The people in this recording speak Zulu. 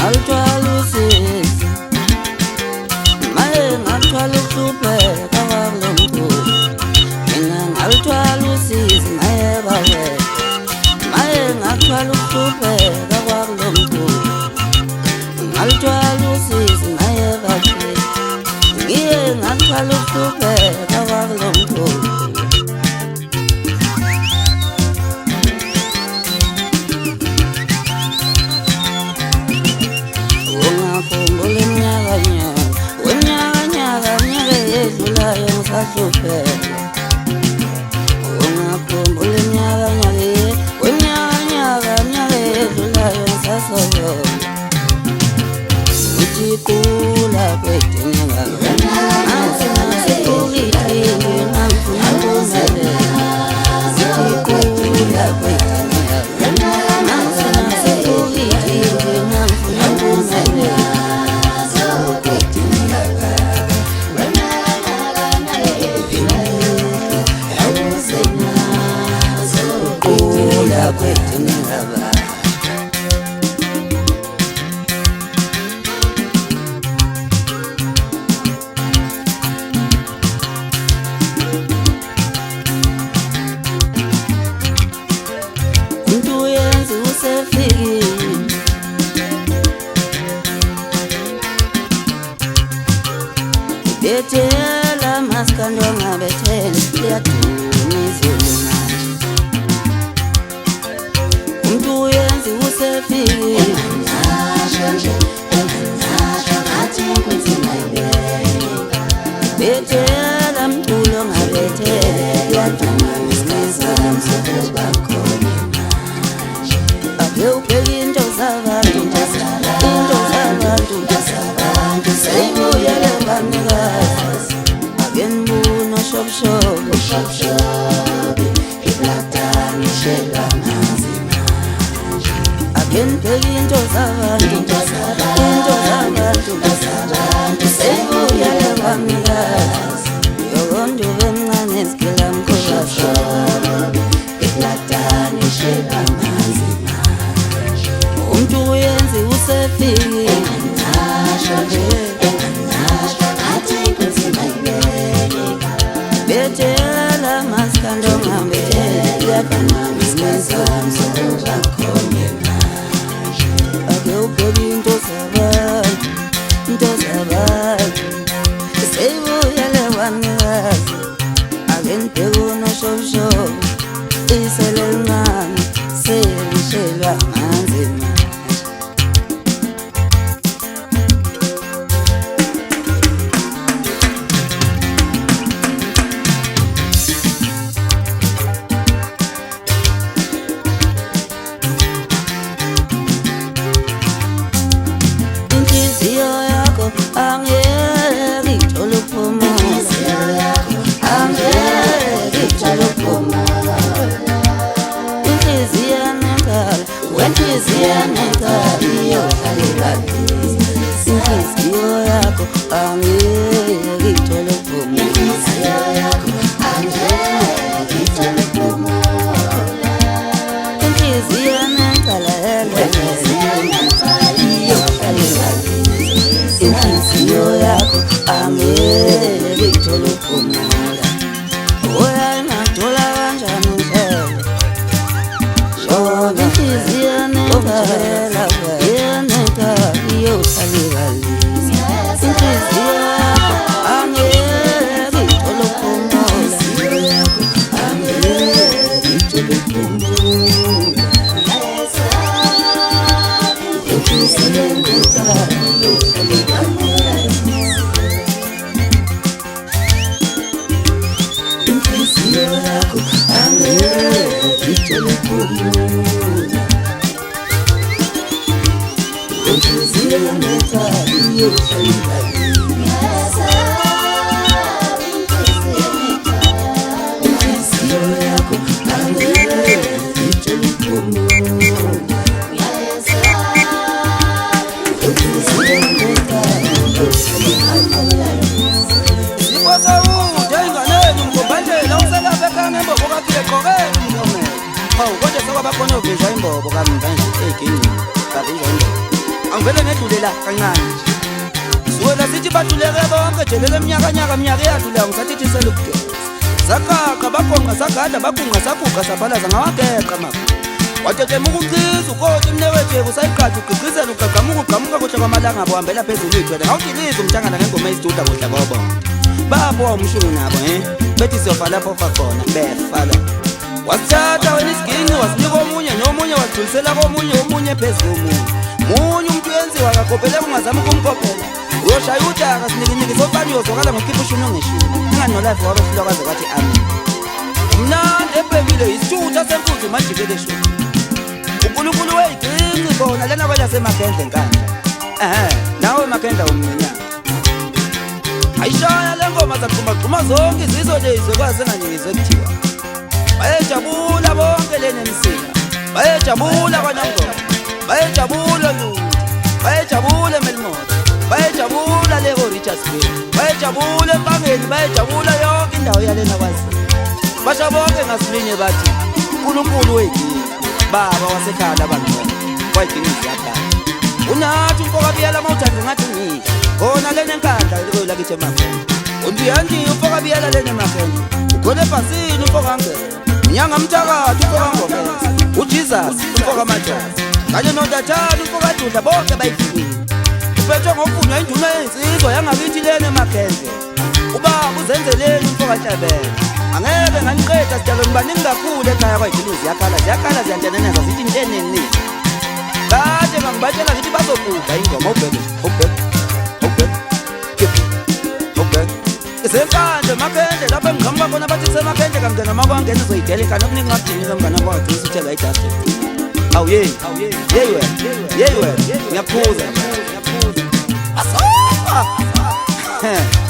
althwala usizi maye ngathwala ukuhlupheka kwalo mkhuzi mina ngalthwala usizi maye bawe maye ngathwala ukuhlupheka kwalo mkhuzi ngalthwala usizi maye bawe ngiye ngathwala ukuhlupheka kwalo mkhuzi ungakhumbula iminyaka nyaka edlulayo ngisasola ngithi kula kwedinga nasekukithini ngangifuna ukumelela ngithi kula kwedinga nasekukithini ngangifuna ukumelela bethela maskando ngabethela liyaduma izulu manje umuntu uyenzi usefikile bethela mculo ngabethela liyaduma izulu ake ubheke into zabantu seyibuyele banikazi akenibuna shobshobi iblatani shela manzima akenibheke into zabantu seyibuyele banikazi yokonto bemncane esikela mkhoshobi iblatani shela manzima umuntu uyenzi usefikile bethela maskando ngabethela ake ubheke into zabantu seyibuyele wanikazi ake nibheke unoshobshobi isele lincane selishelwa manzima vele ngedlulela kancane suwela sithi badluleke bonke jelele minyaka eyadlulayo ngisathethisela ukugeza sakhaqa bagonqa sagada bagunqa saguqa sabhalaza ngawageqa mapha watetema ukunciza ukoti mnewethu usayiqatha ugqigqizela ugqagqamuka ugqamuka kuhle kwamalanga abo hambela phezulu ithwele ngawudiliza umhlangana ngengoma eziduda kuhle kobo babo umshungu nabo bethi siyofa lapho ofa khona befa la wasithatha wena isiginci wasinika omunye nomunye wasidlulisela komunye omunye phezulu munye umuntu uyenziwa akakopele ungazama ukumkopela uyoshaya udaka sinikiniki sofani uyozwakala ngokhipha ushuni ongeshuni ingani nolife wabehlula kwaze kwathi amen mnandi ebhekile yisithutha sempunzi majikele shuni uNkulunkulu weyiginci bona lena kwelasemakhendle nkandla nawe makhendla umnyenyana ayishaya le ngoma zaqhumaqhuma zonke izizwe lezi kwaze enganingizwe kuthiwa bayejabula bonke lena emsila bayejabula kwaNyangoma bayejabula Lutho bayejabula eMelmoth bayejabula le Richardsville bayejabula eMpangeni bayejabula yonke indawo yalena kwazi basha bonke ngasilinye bathi uNkulunkulu weyiginci baba wasekhaya abangcwele wayiginci yakha unathi umfoka biyela mawuthanda ngathi ngiyile khona lena enkandla lakithi eMakhanda undiyanti umfoka biyela lena eMakhanda ukhona ebhasini umfoka ngeke unyanga mthakathi umfoka ngomeza uJesus umfoka amajazi kanye noNtathana umfoka Dudla bonke bayifikile uphethwe ngokufunwa induna yensizwa yangakithi lena eMakhanda ubaba uzenzeleni umfoka Nhlabela angeke nganiqeda sidalo nibaningi kakhulu ekhaya kwayiginci ziyakhala ziyanteneneza zithi inteneni kade bangibatshela ngithi bazobhuda ingoma Sempande Makhanda lapho engihamba khona bathi seMakhanda kangena makwangena uzoyideleka nokuningi ngakudinisa mngana wakho usithela idust awu yeyi wena ngiyaphuza asofa Yeah.